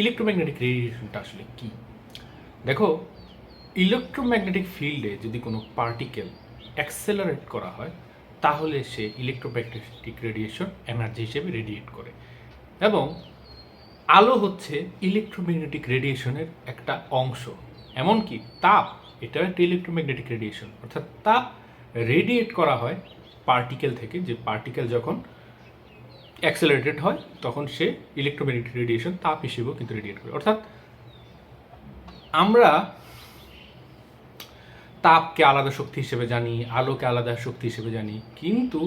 Electromagnetic রেডিয়েশনটা আসলে কি? দেখো, ইলেকট্রোম্যাগনেটিক ফিল্ডে যদি কোনো পার্টিকেল অ্যাক্সেলারেট করা হয় তাহলে সে ইলেকট্রোম্যাগনেটিক রেডিয়েশন এনার্জি হিসেবে রেডিয়েট করে। এবং আলো হচ্ছে ইলেকট্রোম্যাগনেটিক রেডিয়েশনের একটা অংশ। এমনকি তাপ, এটাও একটা ইলেকট্রোম্যাগনেটিক রেডিয়েশন। অর্থাৎ তাপ রেডিয়েট করা হয় পার্টিকেল থেকে, যে পার্টিকেল যখন অ্যাক্সেলারেটেড হয় তখন সে ইলেকট্রোম্যাগনেটিক রেডিয়েশন তাপ হিসেবেও কিন্তু রেডিয়েট করে। অর্থাৎ আমরা তাপকে আলাদা শক্তি হিসেবে জানি, আলোকে আলাদা শক্তি হিসেবে জানি, কিন্তু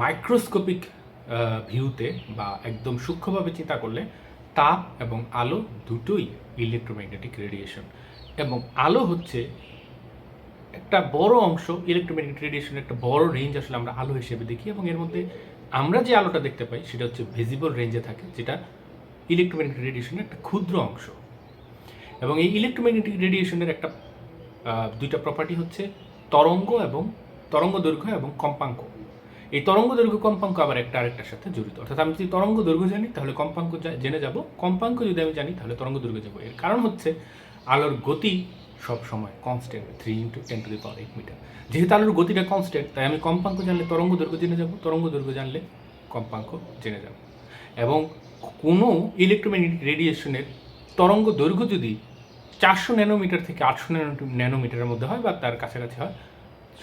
মাইক্রোস্কোপিক ভিউতে বা একদম সূক্ষ্মভাবে চিন্তা করলে তাপ এবং আলো দুটোই ইলেকট্রোম্যাগনেটিক রেডিয়েশন। এবং আলো হচ্ছে একটা বড় অংশ, ইলেকট্রোম্যাগনেটিক রেডিয়েশনের একটা বড় রেঞ্জ আসলে আমরা আলো হিসেবে দেখি। এবং এর মধ্যে আমরা যে আলোটা দেখতে পাই সেটা হচ্ছে ভিজিবল রেঞ্জে থাকে, যেটা ইলেকট্রোম্যাগনেটিক রেডিয়েশনের একটা ক্ষুদ্র অংশ। এবং এই ইলেকট্রোম্যাগনেটিক রেডিয়েশনের একটা দুইটা প্রপার্টি হচ্ছে তরঙ্গ দৈর্ঘ্য এবং কম্পাঙ্ক। এই তরঙ্গ দৈর্ঘ্য কম্পাঙ্ক আবার একটা আরেকটার সাথে জড়িত। অর্থাৎ আমি যদি তরঙ্গ দৈর্ঘ্য জানি তাহলে কম্পাঙ্ক জেনে যাব, কম্পাঙ্ক যদি আমি জানি তাহলে তরঙ্গ দৈর্ঘ্য যাব। এর কারণ হচ্ছে আলোর গতি সব সময় কনস্ট্যান্ট, 3 × 10⁸ মিটার। যেহেতু আলোর গতিটা কনস্ট্যান্ট, তাই আমি কম্পাঙ্ক জানলে তরঙ্গ দৈর্ঘ্য জেনে যাব, তরঙ্গ দৈর্ঘ্য জানলে কম্পাঙ্ক জেনে যাব। এবং কোনো ইলেকট্রোম্যাগনেটিক রেডিয়েশনের তরঙ্গ দৈর্ঘ্য যদি 400 ন্যানোমিটার থেকে 800 ন্যানোমিটারের মধ্যে হয় বা তার কাছাকাছি হয়,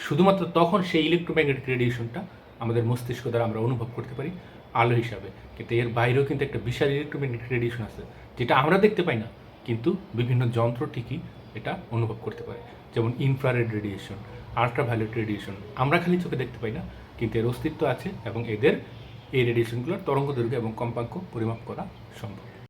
শুধুমাত্র তখন সেই ইলেকট্রোম্যাগনেটিক রেডিয়েশনটা আমাদের মস্তিষ্ক দ্বারা আমরা অনুভব করতে পারি আলো হিসাবে। কিন্তু এর বাইরেও কিন্তু একটা বিশাল ইলেকট্রোম্যাগনেটিক রেডিয়েশন আছে, যেটা আমরা দেখতে পাই না, কিন্তু বিভিন্ন যন্ত্র ঠিকই এটা অনুভব করতে পারে। যেমন ইনফ্রারেড রেডিয়েশন, আল্ট্রাভায়োলেট রেডিয়েশন, আমরা খালি চোখে দেখতে পাই না, কিন্তু এর অস্তিত্ব আছে এবং এই রেডিয়েশনগুলোর তরঙ্গ দৈর্ঘ্য এবং কম্পাঙ্ক পরিমাপ করা সম্ভব।